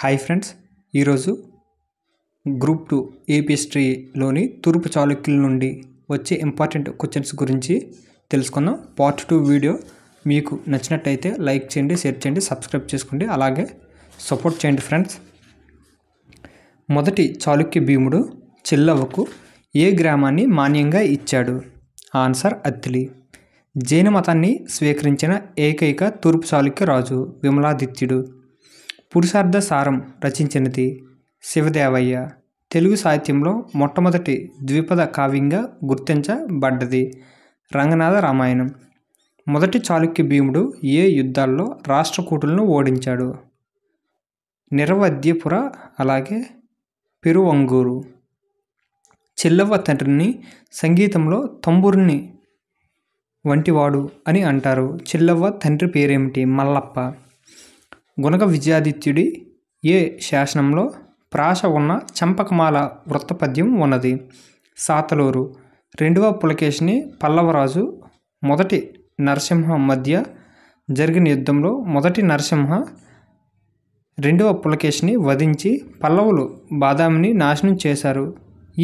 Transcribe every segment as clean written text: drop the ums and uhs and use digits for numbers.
Hi friends, ఈరోజు group 2 AP హిస్టరీలోని తూర్పు చాళుక్యుల నుండి వచ్చే ఇంపార్టెంట్ క్వశ్చన్స్ గురించి తెలుసుకుందాం. పార్ట్ 2 వీడియో మీకు నచ్చినట్టయితే లైక్ చేయండి, షేర్ చేయండి, సబ్స్క్రైబ్ చేసుకోండి, అలాగే సపోర్ట్ చేయండి ఫ్రెండ్స్. మొదటి చాళుక్య భీముడు చిల్లవ్వకు ఏ గ్రామాన్ని మాన్యంగా ఇచ్చాడు? ఆన్సర్ అత్తిలి. జైన మతాన్ని స్వీకరించిన ఏకైక తూర్పు చాళుక్య రాజు విమలాదిత్యుడు. పురుషార్థ సారం రచించినది శివదేవయ్య. తెలుగు సాహిత్యంలో మొట్టమొదటి ద్విపద కావ్యంగా గుర్తించబడ్డది రంగనాథ రామాయణం. మొదటి చాళుక్య భీముడు ఏ యుద్ధాల్లో రాష్ట్రకూటులను ఓడించాడు? నిరవధ్యపుర, అలాగే పెరువంగూరు. చిల్లవ్వ తండ్రిని సంగీతంలో తంబురుని వంటివాడు అని అంటారు. చిల్లవ్వ తండ్రి పేరేమిటి? మల్లప్ప. గుణగ విజయాదిత్యుడి ఏ శాసనంలో ప్రాస ఉన్న చంపకమాల వృత్తపద్యం ఉన్నది? సాతలూరు. రెండవ పులకేశిని పల్లవరాజు మొదటి నరసింహ మధ్య జరిగిన యుద్ధంలో మొదటి నరసింహ రెండవ పులకేశిని వధించి పల్లవులు బాదామిని నాశనం చేశారు.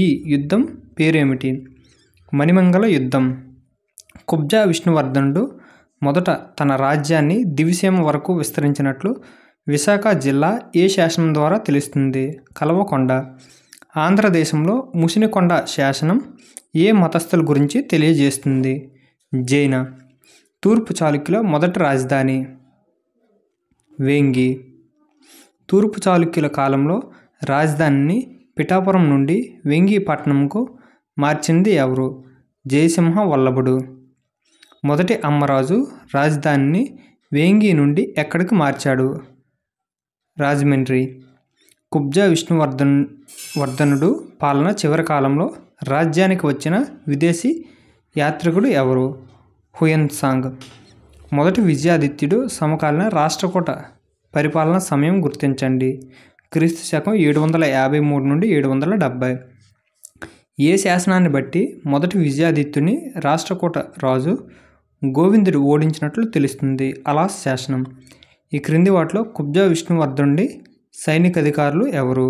ఈ యుద్ధం పేరేమిటి? మణిమంగళ యుద్ధం. కుబ్జా విష్ణువర్ధనుడు మొదట తన రాజ్యాన్ని దివిసీమ వరకు విస్తరించినట్లు విశాఖ జిల్లా ఏ శాసనం ద్వారా తెలుస్తుంది? కల్వకొండ. ఆంధ్రదేశంలో ముసినికొండ శాసనం ఏ మతస్థుల గురించి తెలియజేస్తుంది? జైన. తూర్పు చాళుక్యుల మొదటి రాజధాని? వేంగి. తూర్పు చాళుక్యుల కాలంలో రాజధానిని పిఠాపురం నుండి వేంగి పట్టణంకు మార్చింది ఎవరు? జయసింహ వల్లభుడు. మొదటి అమ్మరాజు రాజధానిని వేంగి నుండి ఎక్కడికి మార్చాడు? రాజమండ్రి. కుబ్జా విష్ణువర్ధనుడు పాలన చివరి కాలంలో రాజ్యానికి వచ్చిన విదేశీ యాత్రికుడు ఎవరు? హుయన్సాంగ్. మొదటి విజయాదిత్యుడు సమకాలీన రాష్ట్రకూట పరిపాలన సమయం గుర్తించండి. క్రీస్తు శకం 753 నుండి 770. ఏ శాసనాన్ని బట్టి మొదటి విజయాదిత్యుని రాష్ట్రకూట రాజు గోవిందుడు ఓడించినట్లు తెలుస్తుంది? అలాస్ శాసనం. ఈ క్రింది వాటిలో కుబ్జా విష్ణువర్ధనుడి సైనికాధికారులు ఎవరు?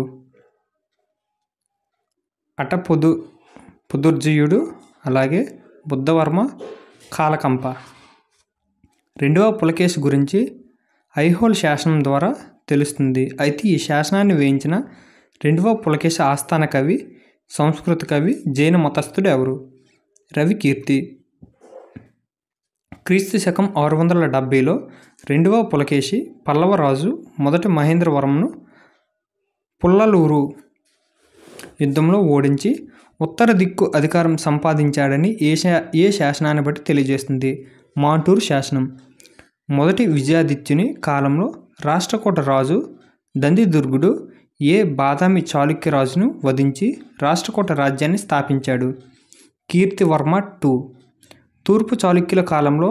పుదుర్జయుడు, అలాగే బుద్ధవర్మ, కాలకంప. రెండవ పులకేశి గురించి ఐహోల్ శాసనం ద్వారా తెలుస్తుంది. అయితే ఈ శాసనాన్ని వేయించిన రెండవ పులకేశి ఆస్థాన కవి, సంస్కృత కవి, జైన మతస్థుడు ఎవరు? రవికీర్తి. క్రీస్తు శకం 670లో రెండవ పులకేశి పల్లవరాజు మొదటి మహేంద్రవరంను పుల్లలూరు యుద్ధంలో ఓడించి ఉత్తర దిక్కు అధికారం సంపాదించాడని ఏ శాసనాన్ని బట్టి తెలియజేస్తుంది? మాంటూరు శాసనం. మొదటి విజయాదిత్యుని కాలంలో రాష్ట్రకూట రాజు దందిదుర్గుడు ఏ బాదామి చాళుక్య రాజును వధించి రాష్ట్రకూట రాజ్యాన్ని స్థాపించాడు? కీర్తివర్మ II. తూర్పు చాళుక్యుల కాలంలో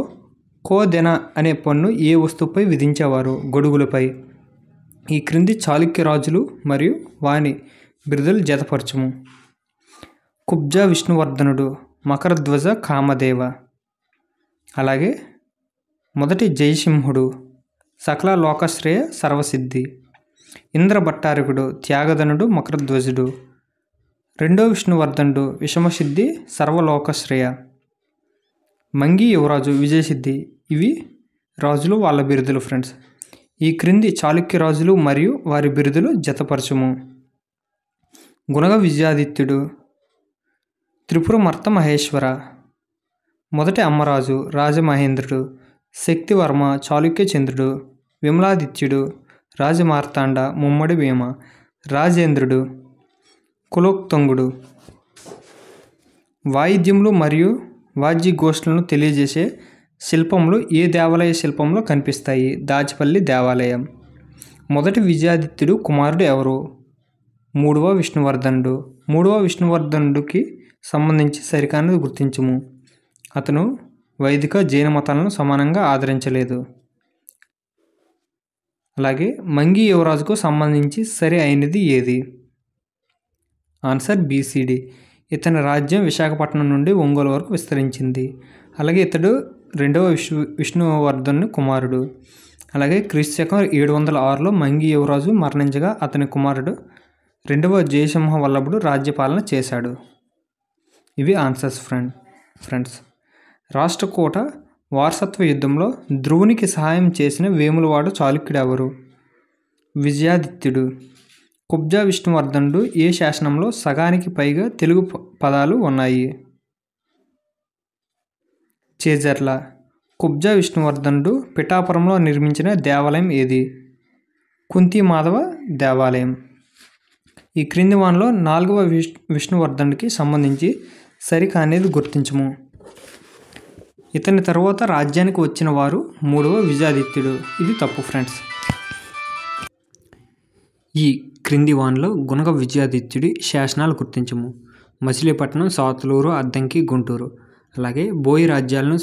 కోదెన అనే పన్ను ఏ వస్తువుపై విధించేవారు? గొడుగులపై. ఈ క్రింది చాళుక్య రాజులు మరియు వాని బిరుదులు జతపరచుము. కుబ్జా విష్ణువర్ధనుడు మకరధ్వజ కామదేవ. అలాగే మొదటి జయసింహుడు సకల లోకశ్రేయ సర్వసిద్ధి. ఇంద్రభట్టారకుడు త్యాగధనుడు మకరధ్వజుడు. రెండో విష్ణువర్ధనుడు విషమసిద్ధి సర్వలోకశ్రేయ. మంగి యువరాజు విజయసిద్ధి. ఇవి రాజులు వాళ్ళ బిరుదులు ఫ్రెండ్స్. ఈ క్రింది చాళుక్య రాజులు మరియు వారి బిరుదులు జతపరచుము. గుణగ విజయాదిత్యుడు త్రిపురమర్త మహేశ్వర. మొదటి అమ్మరాజు రాజమహేంద్రుడు. శక్తివర్మ చాళుక్య చంద్రుడు. విమలాదిత్యుడు రాజమార్తాండ ముమ్మడి భీమ. రాజేంద్రుడు కులోత్తుంగుడు. వాయిద్యములు మరియు వాద్యగోష్ఠులను తెలియజేసే శిల్పములు ఏ దేవాలయ శిల్పంలో కనిపిస్తాయి? దాచిపల్లి దేవాలయం. మొదటి విజయాదిత్యుడు కుమారుడు ఎవరు? మూడవ విష్ణువర్ధనుడు. మూడవ విష్ణువర్ధనుడికి సంబంధించి సరికానిది గుర్తించుము. అతను వైదిక జైన మతాలను సమానంగా ఆదరించలేదు. అలాగే మంగి యువరాజుకు సంబంధించి సరి అయినది ఏది? Answer BCD. ఇతని రాజ్యం విశాఖపట్నం నుండి ఒంగోలు వరకు విస్తరించింది. అలాగే ఇతడు రెండవ విష్ణువర్ధను కుమారుడు. అలాగే క్రీస్తు 706లో మంగి యువరాజు మరణించగా అతని కుమారుడు 2వ జయసింహ వల్లభుడు రాజ్యపాలన చేశాడు. ఇవి ఆన్సర్స్ ఫ్రెండ్స్. రాష్ట్రకూట వారసత్వ యుద్ధంలో ధ్రువునికి సహాయం చేసిన వేములవాడ చాళుక్యుడు ఎవరు? విజయాదిత్యుడు. కుబ్జా విష్ణువర్ధనుడు ఏ శాసనంలో సగానికి పైగా తెలుగు పదాలు ఉన్నాయి? చేజర్ల. కుబ్జా విష్ణువర్ధనుడు పిఠాపురంలో నిర్మించిన దేవాలయం ఏది? కుంతి మాధవ దేవాలయం. ఈ క్రింది వానిలో 4వ విష్ణువర్ధనుడికి సంబంధించి సరికానేది గుర్తించము. ఇతని తరువాత రాజ్యానికి వచ్చిన వారు 3వ విజయాదిత్యుడు. ఇది తప్పు ఫ్రెండ్స్. ఈ క్రింది వానిలో గుణగ విజయాదిత్యుడి శాసనాలు గుర్తించము. మచిలీపట్నం, సాతులూరు, అద్దంకి, గుంటూరు. అలాగే బోయి రాజ్యాలను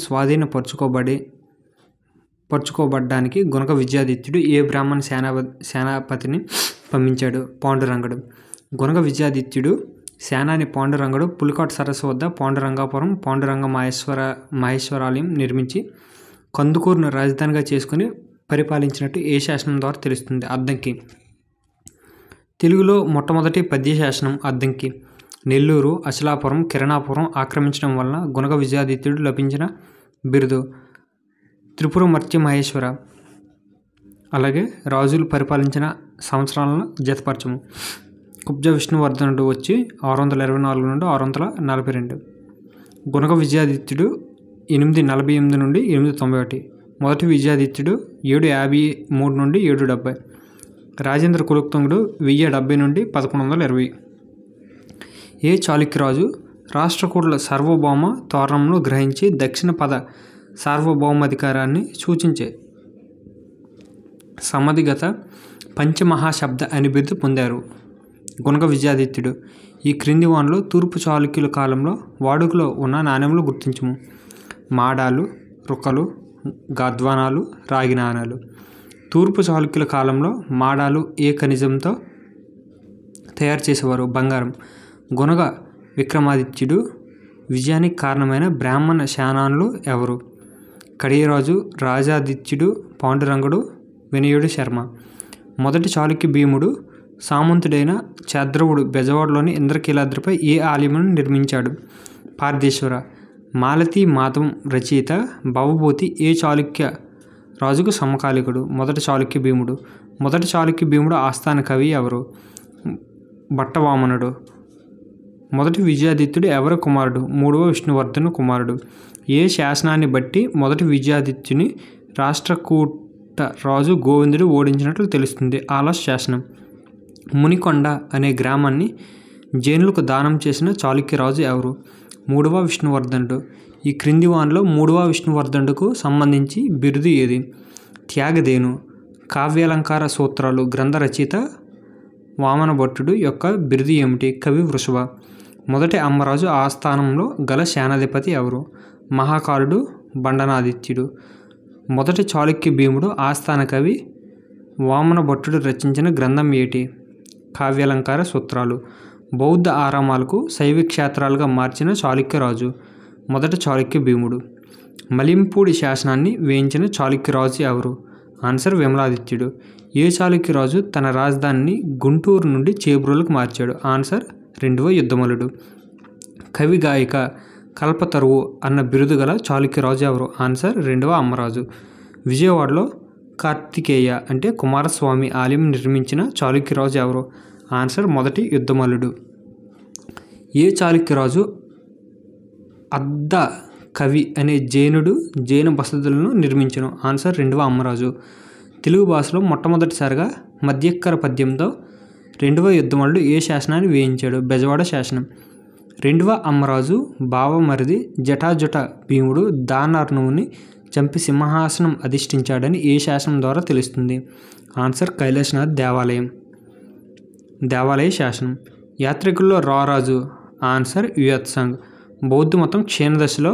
పరుచుకోబడ్డానికి గుణగ విజయాదిత్యుడు ఏ బ్రాహ్మణ సేనాపతిని పంపించాడు? పాండురంగడు. గుణగ విజయాదిత్యుడు సేనాని పాండురంగడు పులికాట్ సరస్సు వద్ద పాండురంగాపురం పాండురంగ మహేశ్వరాలయం నిర్మించి కందుకూరును రాజధానిగా చేసుకుని పరిపాలించినట్టు ఏ శాసనం ద్వారా తెలుస్తుంది? అద్దంకి. తెలుగులో మొట్టమొదటి పద్య శాసనం అద్దంకి. నెల్లూరు, అచలాపురం, కిరణాపురం ఆక్రమించడం వలన గుణగ విజయాదిత్యుడు లభించిన బిరుదు త్రిపురమర్త్య మహేశ్వర. అలాగే రాజులు పరిపాలించిన సంవత్సరాలను జతపరచము. కుబ్జా విష్ణువర్ధనుడు వచ్చి 624 నుండి 642. గుణగ విజయాదిత్యుడు 848 నుండి 891. మొదటి విజయాదిత్యుడు 753 నుండి 770. రాజేంద్ర కులోత్తుంగుడు 1070 నుండి 1120. ఏ చాళుక్యరాజు రాష్ట్రకూటుల సార్వభౌమ తోరణంను గ్రహించి దక్షిణ పద సార్వభౌమాధికారాన్ని సూచించే సమధిగత పంచమహాశబ్ద అని బిరుదు పొందారు? గుణగ విజయాదిత్యుడు. ఈ క్రింది వానిలో తూర్పు చాళుక్యుల కాలంలో వాడుకలో ఉన్న నాణెములు గుర్తించము. మాడాలు, రుకలు, గాద్వానాలు, రాగి నాణాలు. తూర్పు చాళుక్యుల కాలంలో మాడాలు ఏ ఖనిజంతో తయారు చేసేవారు? బంగారం. గుణగ విక్రమాదిత్యుడు విజయానికి కారణమైన బ్రాహ్మణ శానానులు ఎవరు? కడియరాజు, రాజాదిత్యుడు, పాండురంగుడు, వినయుడు శర్మ. మొదటి చాళుక్య భీముడు సామంతుడైన చాద్రవుడు బెజవాడలోని ఇంద్రకీలాద్రిపై ఏ ఆలయమును నిర్మించాడు? పార్దేశ్వర. మాలతీ మాధవం రచయిత భవభూతి ఏ చాళుక్య రాజుకు సమకాలికుడు? మొదటి చాళుక్య భీముడు. మొదటి చాళుక్య భీముడు ఆస్థాన కవి ఎవరు? భట్టవామనుడు. మొదటి విజయాదిత్యుడు ఎవరి కుమారుడు? 3వ విష్ణువర్ధను కుమారుడు. ఏ శాసనాన్ని బట్టి మొదటి విజయాదిత్యుని రాష్ట్రకూట రాజు గోవిందుడు ఓడించినట్లు తెలుస్తుంది? ఆలస్ శాసనం. మునికొండ అనే గ్రామాన్ని జైనులకు దానం చేసిన చాళుక్యరాజు ఎవరు? 3వ విష్ణువర్ధనుడు. ఈ క్రింది వానిలో 3వ విష్ణువర్ధనుడుకు సంబంధించి బిరుదు ఏది? త్యాగదేను. కావ్యాలంకార సూత్రాలు గ్రంథ రచయిత వామనభట్టుడు యొక్క బిరుదు ఏమిటి? కవి వృషభ. మొదటి అమ్మరాజు ఆస్థానంలో గల సేనాధిపతి ఎవరు? మహాకాలుడు, బండనాదిత్యుడు. మొదటి చాళుక్య భీముడు ఆస్థాన కవి వామనభట్టుడు రచించిన గ్రంథం ఏటి? కావ్యాలంకార సూత్రాలు. బౌద్ధ ఆరామాలకు శైవ క్షేత్రాలుగా మార్చిన చాళుక్యరాజు? మొదటి చాళుక్య భీముడు. మలింపూడి శాసనాన్ని వేయించిన చాళుక్యరాజు ఎవరు? ఆన్సర్ విమలాదిత్యుడు. ఏ చాళుక్యరాజు తన రాజధానిని గుంటూరు నుండి చేబ్రోలుకు మార్చాడు? ఆన్సర్ 2వ యుద్ధమలుడు. కవి గాయిక కల్పతరువు అన్న బిరుదు గల చాళుక్యరాజు ఎవరు? ఆన్సర్ 2వ అమ్మరాజు. విజయవాడలో కార్తికేయ అంటే కుమారస్వామి ఆలయం నిర్మించిన చాళుక్యరాజు ఎవరు? ఆన్సర్ మొదటి యుద్ధమలుడు. ఏ చాళుక్యరాజు అద్ద కవి అనే జైన బసతులను నిర్మించను? ఆన్సర్ 2వ అమ్మరాజు. తెలుగు భాషలో మొట్టమొదటిసారిగా మధ్యక్కర పద్యంతో 2వ యుద్ధమలుడు ఏ శాసనాన్ని వేయించాడు? బెజవాడ శాసనం. 2వ అమ్మరాజు బావమరిది జటాజుట భీముడు దానర్ణువుని చంపి సింహాసనం అధిష్ఠించాడని ఏ శాసనం ద్వారా తెలుస్తుంది? ఆన్సర్ కైలాసనాథ్ దేవాలయ శాసనం. యాత్రికుల్లో రారాజు? ఆన్సర్ యుయత్సంగ్. బౌద్ధ మతం క్షీణదశలో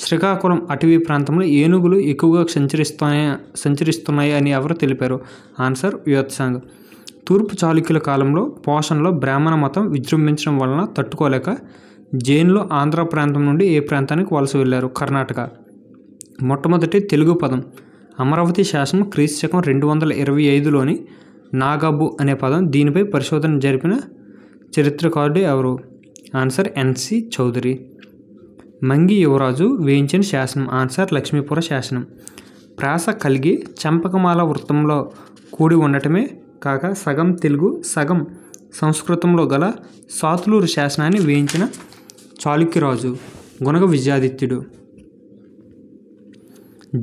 శ్రీకాకుళం అటవీ ప్రాంతంలో ఏనుగులు ఎక్కువగా సంచరిస్తున్నాయి అని ఎవరు తెలిపారు? ఆన్సర్ యుయత్సంగ్. తూర్పు చాళుక్యుల కాలంలో పోషణలో బ్రాహ్మణ మతం విజృంభించడం వలన తట్టుకోలేక జైన్లు ఆంధ్ర ప్రాంతం నుండి ఏ ప్రాంతానికి వలస వెళ్ళారు? కర్ణాటక. మొట్టమొదటి తెలుగు పదం అమరావతి శాసనం క్రీస్తు 225లోని నాగబు అనే పదం. దీనిపై పరిశోధన జరిపిన చరిత్రకారుడు ఎవరు? ఆన్సర్ ఎన్సి చౌదరి. మంగి యువరాజు వేయించిన శాసనం. ఆన్సర్ లక్ష్మీపుర శాసనం. ప్రాస కలిగి చంపకమాల వృత్తంలో కూడి ఉండటమే కాక సగం తెలుగు సగం సంస్కృతంలో గల సాతులూరు శాసనాన్ని వేయించిన చాళుక్యరాజు గుణగ విజయాదిత్యుడు.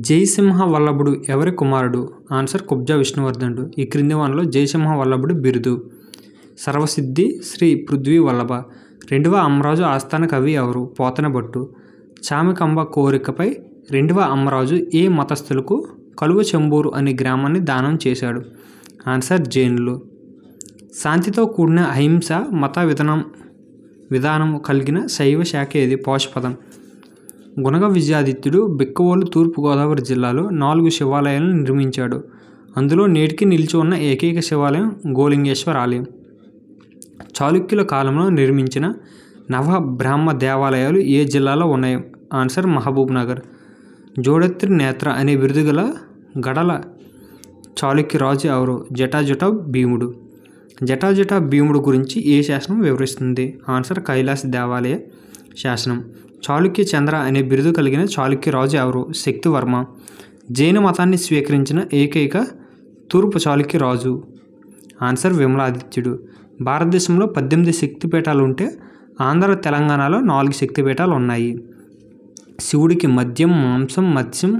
జయసింహ వల్లభుడు ఎవరి కుమారుడు? ఆన్సర్ కుబ్జా విష్ణువర్ధనుడు. ఈ క్రింది వానిలో జయసింహ వల్లభుడు బిరుదు. సర్వసిద్ధి శ్రీ పృథ్వీ వల్లభ. రెండవ అమ్మరాజు ఆస్థాన కవి ఎవరు? పోతనబట్టు. చామికంబ కోరికపై రెండవ అమ్మరాజు ఏ మతస్థులకు కలువ చెంబూరు అనే గ్రామాన్ని దానం చేశాడు? ఆన్సర్ జైనులు. శాంతితో కూడిన అహింస మత విధానం కలిగిన శైవ శాఖ ఏది? పాశుపదం. గుణగ విజయాదిత్యుడు బిక్కవోలు తూర్పుగోదావరి జిల్లాలో 4 శివాలయాలను నిర్మించాడు. అందులో నేటికి నిలిచి ఉన్న ఏకైక శివాలయం గోలింగేశ్వర ఆలయం. చాళుక్యుల కాలంలో నిర్మించిన నవ బ్రాహ్మ దేవాలయాలు ఏ జిల్లాలో ఉన్నాయి? ఆన్సర్ మహబూబ్ నగర్. జోడత్రి నేత్ర అనే బిరుదు గల గడల చాళుక్యరాజు ఎవరు? జటాజట భీముడు. జటాజట భీముడు గురించి ఏ శాసనం వివరిస్తుంది? ఆన్సర్ కైలాస దేవాలయ శాసనం. చాళుక్య చంద్ర అనే బిరుదు కలిగిన చాళుక్యరాజు ఎవరు? శక్తివర్మ. జైన మతాన్ని స్వీకరించిన ఏకైక తూర్పు చాళుక్యరాజు. ఆన్సర్ విమలాదిత్యుడు. భారతదేశంలో 18 శక్తిపీఠాలు ఉంటే ఆంధ్ర తెలంగాణలో 4 శక్తిపీఠాలు ఉన్నాయి. శివుడికి మద్యం మాంసం మత్స్యం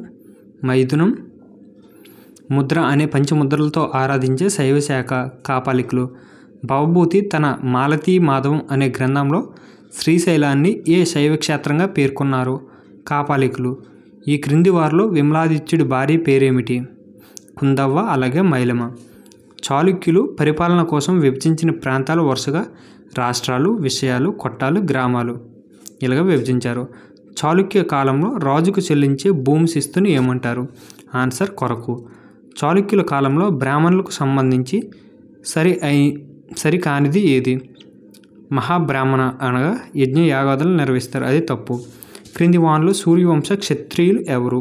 మైథునం ముద్ర అనే పంచముద్రలతో ఆరాధించే శైవశాఖ కాపాలికులు. భవభూతి తన మాలతీ మాధవం అనే గ్రంథంలో శ్రీశైలాన్ని ఏ శైవక్షేత్రంగా పేర్కొన్నారు? కాపాలికులు. ఈ క్రింది వారిలో విమలాదిత్యుడి భార్య పేరేమిటి? కుందవ్వ అలాగే మైలమ. చాళుక్యులు పరిపాలన కోసం విభజించిన ప్రాంతాలు వరుసగా రాష్ట్రాలు, విషయాలు, కొట్టాలు, గ్రామాలు ఇలాగ విభజించారు. చాళుక్య కాలంలో రాజుకు చెల్లించే భూమి శిస్తుని ఏమంటారు? ఆన్సర్ కొరకు. చాళుక్యుల కాలంలో బ్రాహ్మణులకు సంబంధించి సరికానిది ఏది? మహాబ్రాహ్మణ అనగా యజ్ఞ యాగాదులు నిర్వహిస్తారు, అది తప్పు. క్రింది వానిలో సూర్యవంశ క్షత్రియులు ఎవరు?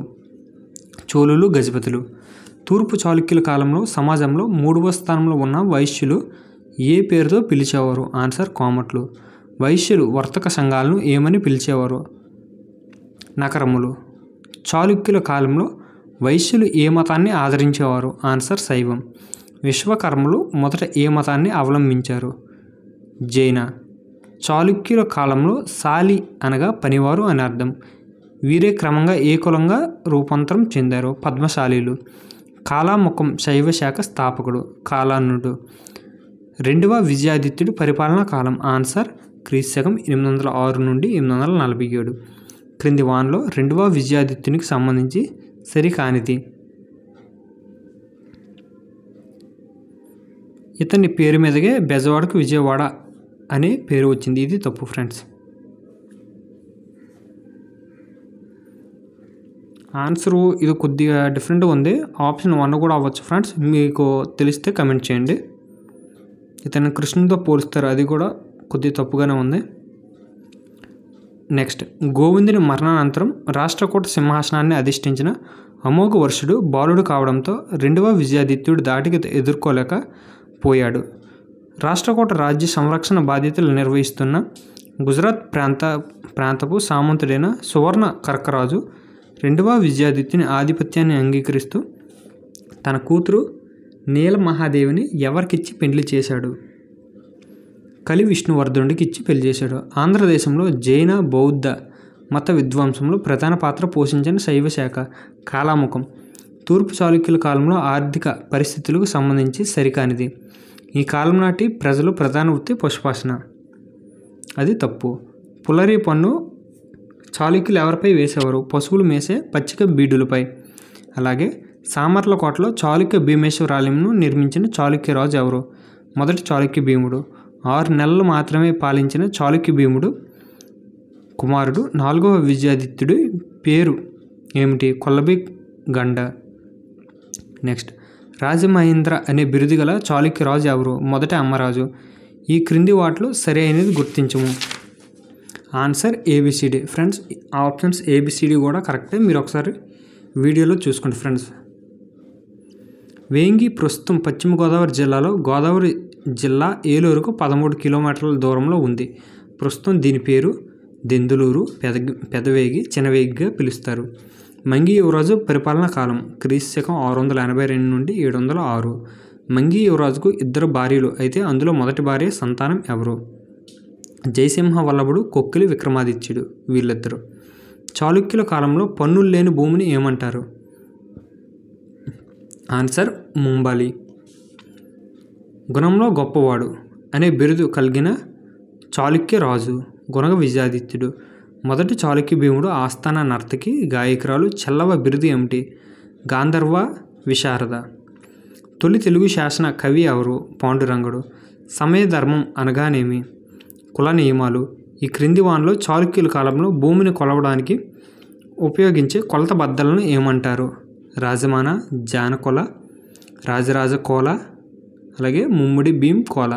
చోళులు, గజపతులు. తూర్పు చాళుక్యుల కాలంలో సమాజంలో 3వ స్థానంలో ఉన్న వైశ్యులు ఏ పేరుతో పిలిచేవారు? ఆన్సర్ కోమట్లు. వైశ్యులు వర్తక సంఘాలను ఏమని పిలిచేవారు? నకరములు. చాళుక్యుల కాలంలో వైశ్యులు ఏ మతాన్ని ఆదరించేవారు? ఆన్సర్ శైవం. విశ్వకర్మలు మొదట ఏ మతాన్ని అవలంబించారు? జైన. చాళుక్యుల కాలంలో సాలి అనగా పనివారు అని అర్థం. వీరే క్రమంగా ఏ కులంగా రూపాంతరం చెందారు? పద్మశాలీలు. కాలాముఖం శైవశాఖ స్థాపకుడు కాలానుడు. రెండవ విజయాదిత్యుడి పరిపాలనా కాలం. ఆన్సర్ క్రీస్తు 806 నుండి 847. క్రింది వానిలో రెండవ విజయాదిత్యునికి సంబంధించి సరికానిది? ఇతని పేరు మీదగే బెజవాడకు విజయవాడ అనే పేరు వచ్చింది, ఇది తప్పు ఫ్రెండ్స్. ఆన్సరు ఇది కొద్దిగా డిఫరెంట్గా ఉంది. ఆప్షన్ 1 కూడా అవ్వచ్చు ఫ్రెండ్స్, మీకు తెలిస్తే కమెంట్ చేయండి. ఇతను కృష్ణుడితో పోలుస్తారు, అది కూడా కొద్దిగా తప్పుగానే ఉంది. నెక్స్ట్, గోవిందుని మరణానంతరం రాష్ట్రకూట సింహాసనాన్ని అధిష్ఠించిన అమోఘ వర్షుడు బాలుడు కావడంతో రెండవ విజయాదిత్యుడు దాటికి ఎదుర్కోలేక పోయాడు. రాష్ట్రకూట రాజ్య సంరక్షణ బాధ్యతలు నిర్వహిస్తున్న గుజరాత్ ప్రాంతపు సామంతుడైన సువర్ణ కర్కరాజు రెండవ విజయాదిత్యుని ఆధిపత్యాన్ని అంగీకరిస్తూ తన కూతురు నీలమహాదేవిని ఎవరికిచ్చి పెళ్లి చేశాడు? కలి విష్ణువర్ధనుడికి ఇచ్చి పెళ్లి చేశాడు. ఆంధ్రదేశంలో జైన బౌద్ధ మత విధ్వంసంలో ప్రధాన పాత్ర పోషించిన శైవశాఖ కాలాముఖం. తూర్పు చాళుక్యుల కాలంలో ఆర్థిక పరిస్థితులకు సంబంధించి సరికానిది. ఈ కాలం నాటి ప్రజలు ప్రధాన వృత్తి పశుపోషణ, అది తప్పు. పులరి పన్ను చాళుక్యులు ఎవరిపై వేసేవారు? పశువులు మేసే పచ్చిక బీడులపై. అలాగే సామర్లకోటలో చాళుక్య భీమేశ్వరాలయంను నిర్మించిన చాళుక్యరాజు ఎవరు? మొదటి చాళుక్య భీముడు. 6 నెలలు మాత్రమే పాలించిన చాళుక్య భీముడు కుమారుడు 4వ విజయాదిత్యుడి పేరు ఏమిటి? కొల్లబి గండ. నెక్స్ట్, రాజమహేంద్ర అనే బిరుదు గల చాళుక్యరాజు ఎవరు? మొదటి అమ్మరాజు. ఈ క్రింది వాటిలో సరి అయినది గుర్తించము. Answer A B C D. Friends, options A B C D కూడా కరెక్టే, మీరు ఒకసారి వీడియోలో చూసుకోండి ఫ్రెండ్స్. వేంగి ప్రస్తుతం పశ్చిమ గోదావరి జిల్లాలో గోదావరి జిల్లా ఏలూరుకు 13 కిలోమీటర్ల దూరంలో ఉంది. ప్రస్తుతం దీని పేరు దెందులూరు, పెదవేగి, చినవేగిగా పిలుస్తారు. మంగి యువరాజు పరిపాలనా కాలం క్రీస్తు 682 నుండి 706. మంగి యువరాజుకు 2 భార్యలు, అయితే అందులో మొదటి భార్య సంతానం ఎవరు? జయసింహ వల్లభుడు, కొక్కిలి విక్రమాదిత్యుడు, వీళ్ళిద్దరు. చాళుక్యుల కాలంలో పన్నులు లేని భూమిని ఏమంటారు? ఆన్సర్ ముంబాలి. గుణంలో గొప్పవాడు అనే బిరుదు కలిగిన చాళుక్య రాజు గుణగ విజయాదిత్యుడు. మొదటి చాళుక్య భీముడు ఆస్థాన నర్తకి, గాయకురాలు చెల్లవ బిరుదు ఏమిటి? గాంధర్వ విశారద. తొలి తెలుగు శాసన కవి ఎవరు? పాండురంగడు. సమయ ధర్మం అనగానేమి? కుల నియమాలు. ఈ క్రింది వానిలో చాళుక్యుల కాలంలో భూమిని కొలవడానికి ఉపయోగించే కొలత బద్దలను ఏమంటారు? రాజమాన, జానకొల, రాజరాజ కోల, అలాగే ముమ్మిడి భీం కోల.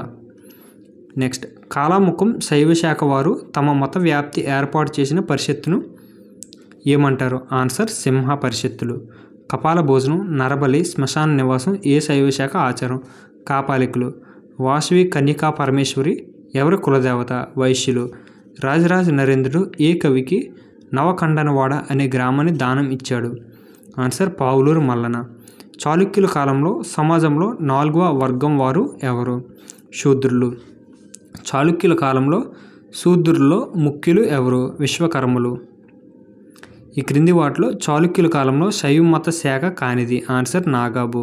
నెక్స్ట్, కాలాముఖం శైవశాఖ వారు తమ మత వ్యాప్తి ఏర్పాటు చేసిన పరిషత్తును ఏమంటారు? ఆన్సర్ సింహ పరిషత్తులు. కపాల భోజనం, నరబలి, శ్మశాన నివాసం ఏ శైవశాఖ ఆచారం? కాపాలికులు. వాసవి కన్యకా పరమేశ్వరి ఎవరి కులదేవత? వైశ్యులు. రాజరాజ నరేంద్రుడు ఏ కవికి నవఖండనవాడ అనే గ్రామాన్ని దానం ఇచ్చాడు? ఆన్సర్ పావులూరు మల్లన. చాళుక్యుల కాలంలో సమాజంలో 4వ వర్గం వారు ఎవరు? శూద్రులు. చాళుక్యుల కాలంలో శూద్రుల్లో ముఖ్యులు ఎవరు? విశ్వకర్మలు. ఈ క్రింది వాటిలో చాళుక్యుల కాలంలో శైవ మత శాఖ కానిది? ఆన్సర్ నాగాబు.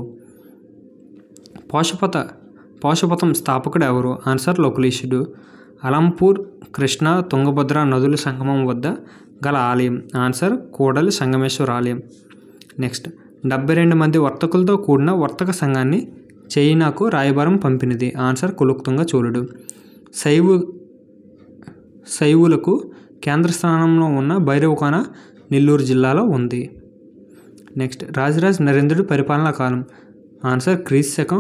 పాశుపతం స్థాపకుడు ఎవరు? ఆన్సర్ లకులీశుడు. అలంపూర్ కృష్ణా తుంగభద్ర నదుల సంగమం వద్ద గల ఆలయం? ఆన్సర్ కూడలి సంగమేశ్వర ఆలయం. నెక్స్ట్, 72 మంది వర్తకులతో కూడిన వర్తక సంఘాన్ని చైనాకు రాయబారం పంపినది? ఆన్సర్ కులోత్తుంగ చోళుడు. శైవులకు కేంద్ర స్థానంలో ఉన్న భైరవకోన నెల్లూరు జిల్లాలో ఉంది. నెక్స్ట్, రాజరాజ నరేంద్రుడి పరిపాలనా కాలం? ఆన్సర్ క్రీస్తు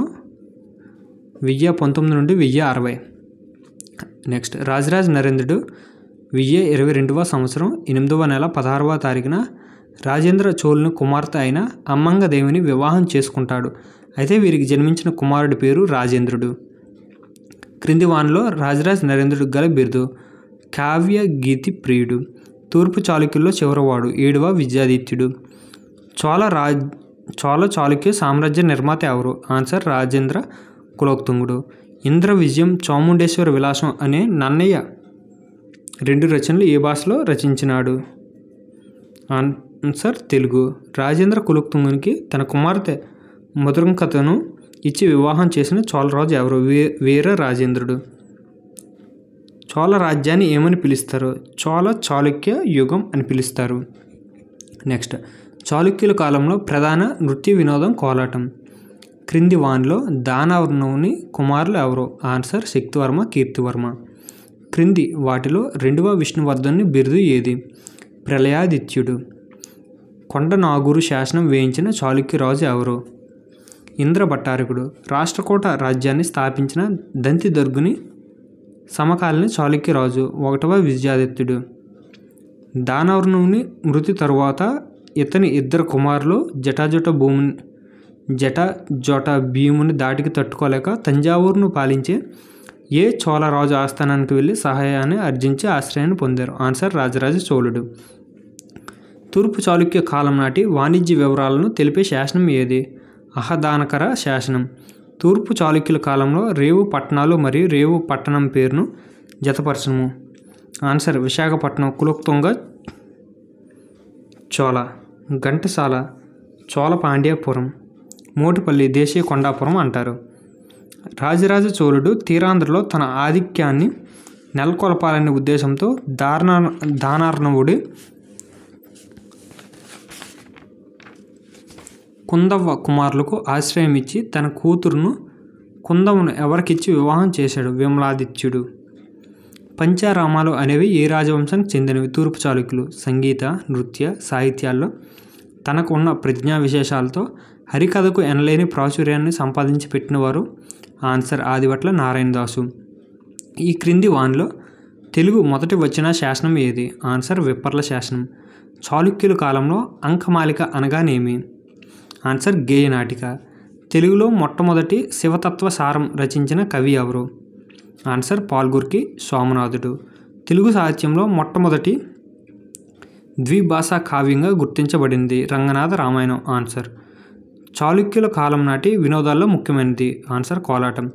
1019 నుండి 1060. నెక్స్ట్, రాజరాజ నరేంద్రుడు 1022వ సంవత్సరం 8వ నెల 16వ తారీఖున రాజేంద్ర చోళుని కుమార్తె అయిన అమ్మంగదేవిని వివాహం చేసుకుంటాడు. అయితే వీరికి జన్మించిన కుమారుడి పేరు రాజేంద్రుడు. క్రింది వానిలో రాజరాజ నరేంద్రుడికి గల బిరుదు? కావ్య గీతి ప్రియుడు. తూర్పు చాళుక్యుల్లో చివరివాడు 7వ విజయాదిత్యుడు. చోళ చాళుక్య సామ్రాజ్య నిర్మాత ఎవరు? ఆన్సర్ రాజేంద్ర కులోత్తుంగుడు. ఇంద్ర విజయం, చాముండేశ్వర విలాసం అనే నన్నయ్య 2 రచనలు ఏ భాషలో రచించినాడు? ఆన్సర్ తెలుగు. రాజేంద్ర కులోత్తుంగునికి తన కుమార్తె మధురంకతను ఇచ్చి వివాహం చేసిన చోళరాజు ఎవరు? వీర రాజేంద్రుడు. చోళ రాజ్యాన్ని ఏమని పిలుస్తారు? చాళుక్య యుగం అని పిలుస్తారు. నెక్స్ట్, చాళుక్యుల కాలంలో ప్రధాన నృత్య వినోదం కోలాటం. క్రింది వానిలో దానవర్ణుని కుమారులు ఎవరు? ఆన్సర్ శక్తివర్మ, కీర్తివర్మ. క్రింది వాటిలో 2వ విష్ణువర్ధనుని బిరుదు ఏది? ప్రళయాదిత్యుడు. కొండనాగూరు శాసనం వేయించిన చాళుక్య రాజు ఎవరు? ఇంద్రభట్టారకుడు. రాష్ట్రకూట రాజ్యాన్ని స్థాపించిన దంతిదుర్గుని సమకాలీన చాళుక్య రాజు 1వ విజయాదిత్యుడు. దానవర్ణుని మృతి తరువాత ఇతని 2 కుమారులు జటాజట భీముని దాటికి తట్టుకోలేక తంజావూరును పాలించే ఏ చోళరాజు ఆస్థానానికి వెళ్ళి సహాయాన్ని ఆర్జించి ఆశ్రయాన్ని పొందారు? ఆన్సర్ రాజరాజ చోళుడు. తూర్పు చాళుక్య కాలం నాటి వాణిజ్య వివరాలను తెలిపే శాసనం ఏది? అహదానకర శాసనం. తూర్పు చాళుక్యుల కాలంలో రేవు పట్టణాలు మరియు రేవు పట్టణం పేరును జతపరచము? ఆన్సర్ విశాఖపట్నం. కులోత్తుంగ చోళ. ఘంటసాల చోళ పాండ్యపురం. మోటుపల్లి దేశీయ కొండాపురం అంటారు. రాజరాజ చోళుడు తీరాంధ్రలో తన ఆధిక్యాన్ని నెలకొల్పాలనే ఉద్దేశంతో దానార్ణవుడి కుందవ్వ కుమారులకు ఆశ్రయం ఇచ్చి తన కూతురును కుందమును ఎవరికిచ్చి వివాహం చేశాడు? విమలాదిత్యుడు. పంచారామాలు అనేవి ఏ రాజవంశానికి చెందినవి? తూర్పు చాళుక్యులు. సంగీత, నృత్య, సాహిత్యాల్లో తనకు ఉన్న ప్రజ్ఞా విశేషాలతో హరికథకు ఎనలేని ప్రాచుర్యాన్ని సంపాదించి పెట్టినవారు? ఆన్సర్ ఆదిభట్ల నారాయణదాసు. ఈ క్రింది వానిలో తెలుగు మొదటి వచ్చిన శాసనం ఏది? ఆన్సర్ విప్పర్ల శాసనం. చాళుక్యుల కాలంలో అంకమాలిక అనగానేమి? ఆన్సర్ గేయనాటిక. తెలుగులో మొట్టమొదటి శివతత్వ సారం రచించిన కవి ఎవరు? ఆన్సర్ పాల్గుర్కి సోమనాథుడు. తెలుగు సాహిత్యంలో మొట్టమొదటి ద్విభాషా కావ్యంగా గుర్తించబడింది రంగనాథ రామాయణం. ఆన్సర్. చాళుక్యుల కాలం నాటి వినోదాల్లో ముఖ్యమైనది. ఆన్సర్ కోలాటం.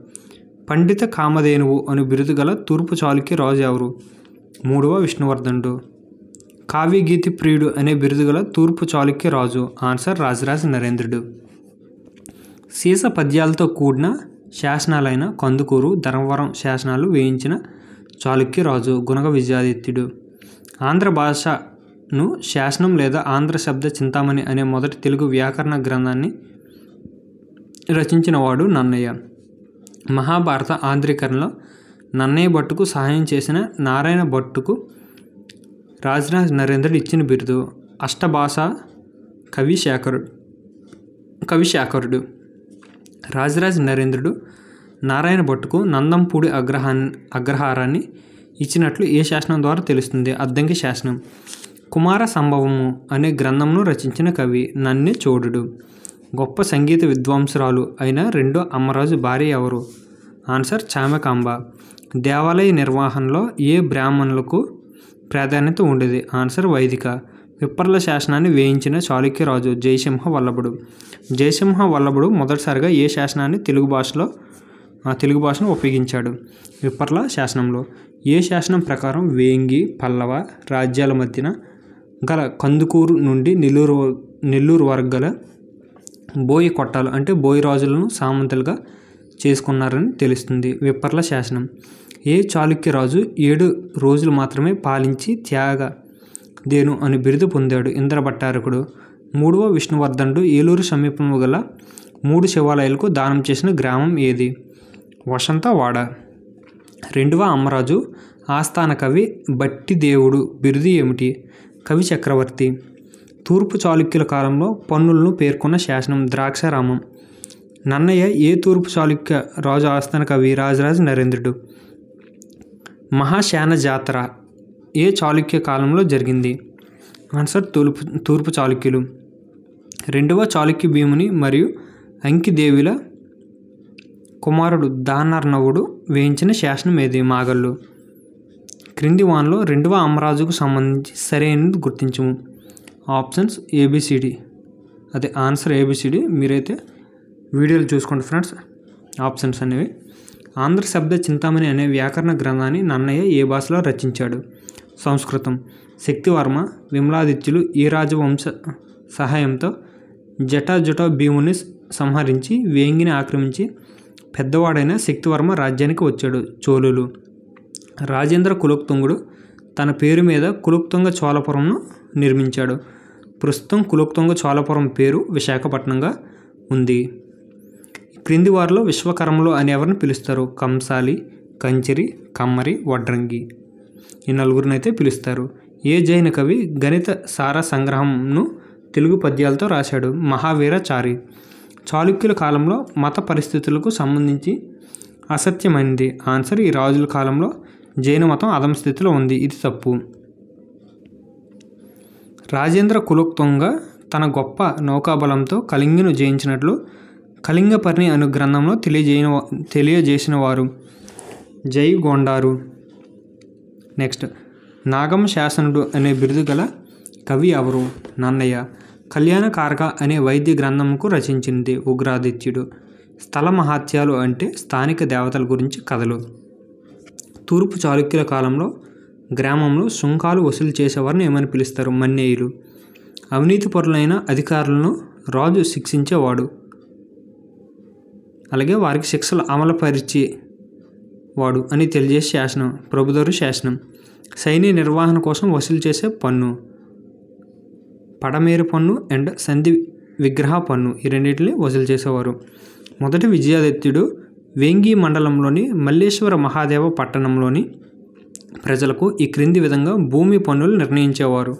పండిత కామధేనువు అని బిరుదు గల తూర్పు చాళుక్య రాజు ఎవరు? 3వ విష్ణువర్ధనుడు. కావ్యగీతి ప్రియుడు అనే బిరుదు గల తూర్పు చాళుక్య రాజు. ఆన్సర్ రాజరాజ నరేంద్రుడు. సీస పద్యాలతో కూడిన శాసనాలైన కందుకూరు, ధర్మవరం శాసనాలు వేయించిన చాళుక్య రాజు గుణగ విజయాదిత్యుడు. ఆంధ్ర భాషను శాసనం లేదా ఆంధ్ర శబ్ద చింతామణి అనే మొదటి తెలుగు వ్యాకరణ గ్రంథాన్ని రచించినవాడు నన్నయ్య. మహాభారత ఆంధ్రీకరణలో నన్నయ్య భట్టుకు సహాయం చేసిన నారాయణ భట్టుకు రాజరాజ నరేంద్రుడు ఇచ్చిన బిరుదు అష్టభాషా కవిశాకరుడు. రాజరాజ నరేంద్రుడు నారాయణ భట్టుకు నందంపూడి అగ్రహారాన్ని ఇచ్చినట్లు ఏ శాసనం ద్వారా తెలుస్తుంది? అద్దంకి శాసనం. కుమార సంభవము అనే గ్రంథంను రచించిన కవి నన్నె చోడుడు. గొప్ప సంగీత విద్వాంసురాలు అయిన రెండో అమ్మరాజు భార్య ఎవరు? ఆన్సర్ చామకాంబ. దేవాలయ నిర్వహణలో ఏ బ్రాహ్మణులకు ప్రాధాన్యత ఉండేది? ఆన్సర్ వైదిక. విప్పర్ల శాసనాన్ని వేయించిన చాళుక్య రాజు జయసింహ వల్లభుడు. జయసింహ వల్లభుడు మొదటిసారిగా ఏ శాసనాన్ని తెలుగు భాషను ఉపయోగించాడు? విప్పర్ల శాసనంలో. ఏ శాసనం ప్రకారం వేంగి పల్లవ రాజ్యాల మధ్యన గల కందుకూరు నుండి నెల్లూరు వరకు గల బోయి కొట్టాలు అంటే బోయి రాజులను సామంతులుగా చేసుకున్నారని తెలుస్తుంది? విప్పర్ల శాసనం. ఏ చాళుక్య రాజు 7 రోజులు మాత్రమే పాలించి త్యాగదేను అని బిరుదు పొందాడు? ఇంద్రభట్టారకుడు. 3వ విష్ణువర్ధనుడు ఏలూరు సమీపంలో గల 3 శివాలయాలకు దానం చేసిన గ్రామం ఏది? వసంతవాడ. 2వ అమ్మరాజు ఆస్థాన కవి బట్టిదేవుడు బిరుదు ఏమిటి? కవి చక్రవర్తి. తూర్పు చాళుక్యుల కాలంలో పన్నులను పేర్కొన్న శాసనం ద్రాక్షారామం. నన్నయ్య ఏ తూర్పు చాళుక్య రాజు ఆస్థాన కవి? రాజరాజ నరేంద్రుడు. మహాశాన జాతర ఏ చాళుక్య కాలంలో జరిగింది? ఆన్సర్ తూర్పు చాళుక్యులు. 2వ చాళుక్య భీముని మరియు అంకిదేవిల కుమారుడు దానర్ణవుడు వేయించిన శాసనం ఏది? మాగల్లు. క్రింది వానలో 2వ అమ్మరాజుకు సంబంధించి సరైనది గుర్తించము. Options A B C D. అదే ఆన్సర్ ఏబిసిడి. మీరైతే వీడియోలు చూసుకోండి ఫ్రెండ్స్. ఆప్షన్స్ అనేవి. ఆంధ్ర శబ్ద చింతామణి అనే వ్యాకరణ గ్రంథాన్ని నన్నయ్య ఏ భాషలో రచించాడు? సంస్కృతం. శక్తివర్మ విమలాదిత్యులు ఈ రాజవంశ సహాయంతో జటాజుట భీముని సంహరించి వేంగిని ఆక్రమించి పెద్దవాడైన శక్తివర్మ రాజ్యానికి వచ్చాడు. చోళులు. రాజేంద్ర కులోత్తుంగుడు తన పేరు మీద కులోత్తుంగ చోళపురంను నిర్మించాడు. ప్రస్తుతం కులోత్తుంగ చోళపురం పేరు విశాఖపట్నంగా ఉంది. క్రింది వారిలో విశ్వకర్మలు అని ఎవరిని పిలుస్తారు? కంసాలి, కంచిరి, కమ్మరి, వడ్రంగి. ఈ నలుగురినైతే పిలుస్తారు. ఏ జైన కవి గణిత సార సంగ్రహంను తెలుగు పద్యాలతో రాశాడు? మహావీరాచారి. చాళుక్యుల కాలంలో మత పరిస్థితులకు సంబంధించి అసత్యమైనది. ఆన్సర్ ఈ రాజుల కాలంలో జైన మతం అధమ స్థితిలో ఉంది. ఇది తప్పు. రాజేంద్ర కులోత్తుంగ తన గొప్ప నౌకాబలంతో కళింగను జయించినట్లు కళింగపర్ణి అను గ్రంథంలో తెలియజేసిన వారు జై గొండారు. నెక్స్ట్ నాగమ శాసనుడు అనే బిరుదు గల కవి ఎవరు? నన్నయ్య. కళ్యాణకారక అనే వైద్య గ్రంథంకు రచించింది ఉగ్రాదిత్యుడు. స్థల మహాత్యాలు అంటే స్థానిక దేవతల గురించి కథలు. తూర్పు చాళుక్యుల కాలంలో గ్రామంలో సుంకాలు వసూలు చేసేవారిని ఏమని పిలుస్తారు? మన్నేయులు. అవినీతిపరులైన అధికారులను రాజు శిక్షించేవాడు. అలాగే వారికి శిక్షలు అమలుపరిచేవాడు అని తెలియజేసే శాసనం ప్రభుదొర శాసనం. సైన్య నిర్వహణ కోసం వసూలు చేసే పన్ను పడమేరు పన్ను అండ్ సంధి విగ్రహ పన్ను. ఈ రెండింటిని వసూలు చేసేవారు. మొదటి విజయాదిత్యుడు వేంగి మండలంలోని మల్లేశ్వర మహాదేవ పట్టణంలోని ప్రజలకు ఈ క్రింది విధంగా భూమి పన్నులు నిర్ణయించేవారు.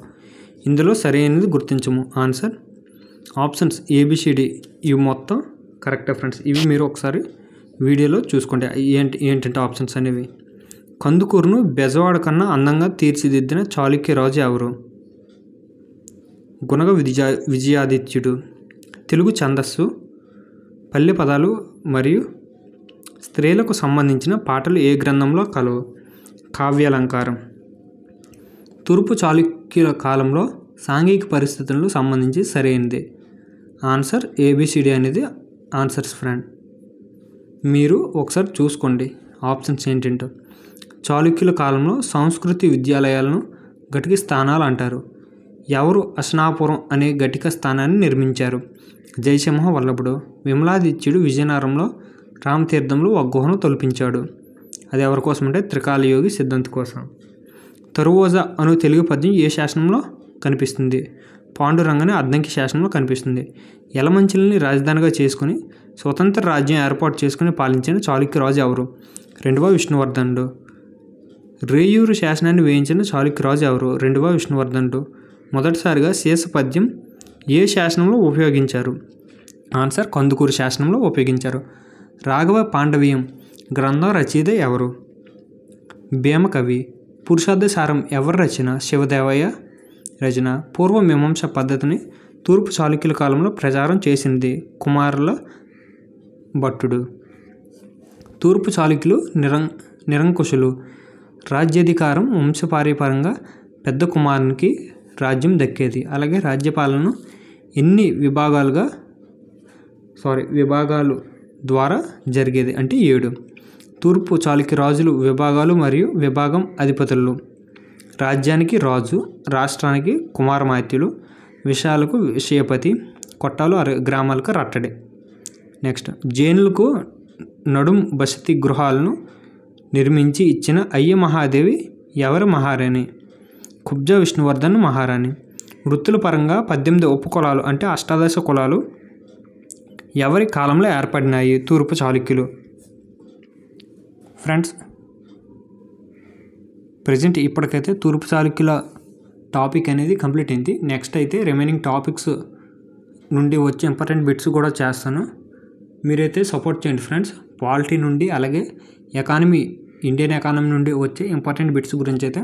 ఇందులో సరైనది గుర్తించము. Answer options A B C D. ఇవి మొత్తం కరెక్టే ఫ్రెండ్స్. ఇవి మీరు ఒకసారి వీడియోలో చూసుకోండి ఏంటంటే ఆప్షన్స్ అనేవి. కందుకూరును బెజవాడ కన్నా అందంగా తీర్చిదిద్దిన చాళుక్య రాజు ఎవరు? గుణగ విజయాదిత్యుడు. తెలుగు ఛందస్సు పల్లె పదాలు మరియు స్త్రీలకు సంబంధించిన పాటలు ఏ గ్రంథంలో కలవు? కావ్యాలంకారం. తూర్పు చాళుక్యుల కాలంలో సాంఘిక పరిస్థితులకు సంబంధించి సరైనది. ఆన్సర్ ABCD అనేది ఆన్సర్స్ ఫ్రెండ్. మీరు ఒకసారి చూసుకోండి ఆప్షన్స్ ఏంటంటో. చాళుక్యుల కాలంలో సంస్కృతి విద్యాలయాలను ఘటిక స్థానాలు అంటారు. ఎవరు అశనాపురం అనే ఘటిక స్థానాన్ని నిర్మించారు? జయసింహ వల్లభుడు. విమలాదిత్యుడు విజయనగరంలో రామతీర్థంలో ఒక గుహను తొలిపించాడు. అది ఎవరి కోసం అంటే త్రికాలయోగి సిద్ధాంతి కోసం. తరువోజ అను తెలుగు పద్యం ఏ శాసనంలో కనిపిస్తుంది? పాండురంగని అద్దంకి శాసనంలో కనిపిస్తుంది. యలమంచిలిని రాజధానిగా చేసుకుని స్వతంత్ర రాజ్యం ఏర్పాటు చేసుకుని పాలించిన చాళుక్య రాజు ఎవరు? రెండవ విష్ణువర్ధనుడు. రేయూరు శాసనాన్ని వేయించిన చాళుక్య రాజు ఎవరు? రెండవ విష్ణువర్ధనుడు. మొదటిసారిగా శేష పద్యం ఏ శాసనంలో ఉపయోగించారు? ఆన్సర్ కందుకూరు శాసనంలో ఉపయోగించారు. రాఘవ పాండవీయం గ్రంథం రచయిత ఎవరు? భీమకవి. పురుషార్థసారం ఎవరి రచన? శివదేవయ్య రచన. పూర్వ మీమాంస పద్ధతిని తూర్పు చాళుక్యుల కాలంలో ప్రచారం చేసింది కుమారుల భట్టుడు. తూర్పు చాళుక్యులు నిరంకుశులు. రాజ్యాధికారం వంశపారంపర్యంగా పెద్ద కుమారునికి రాజ్యం దక్కేది. అలాగే రాజ్యపాలన ఎన్ని విభాగాలు ద్వారా జరిగేది అంటే 7. తూర్పు చాళుక్య రాజులు విభాగాలు మరియు విభాగం అధిపతులు. రాజ్యానికి రాజు, రాష్ట్రానికి కుమారమాత్యులు, విషయాలకు విషయపతి, కొట్టాలు గ్రామాలకు రట్టడే. నెక్స్ట్, జైనులకు నడుం బసతి గృహాలను నిర్మించి ఇచ్చిన అయ్య మహాదేవి ఎవరి మహారాణి? కుబ్జా విష్ణువర్ధన్ మహారాణి. వృత్తుల పరంగా 18 ఉపకులాలు అంటే అష్టాదశ కులాలు ఎవరి కాలంలో ఏర్పడినాయి? తూర్పు చాళుక్యులు. ఫ్రెండ్స్, ప్రజెంట్ ఇప్పటికైతే తూర్పు చాళుక్యుల టాపిక్ అనేది కంప్లీట్ అయింది. నెక్స్ట్ అయితే రిమైనింగ్ టాపిక్స్ నుండి వచ్చే ఇంపార్టెంట్ బిట్స్ కూడా చేస్తాను. మీరైతే సపోర్ట్ చేయండి ఫ్రెండ్స్. పాలిటీ నుండి అలాగే ఇండియన్ ఎకానమీ నుండి వచ్చే ఇంపార్టెంట్ బిట్స్ గురించి అయితే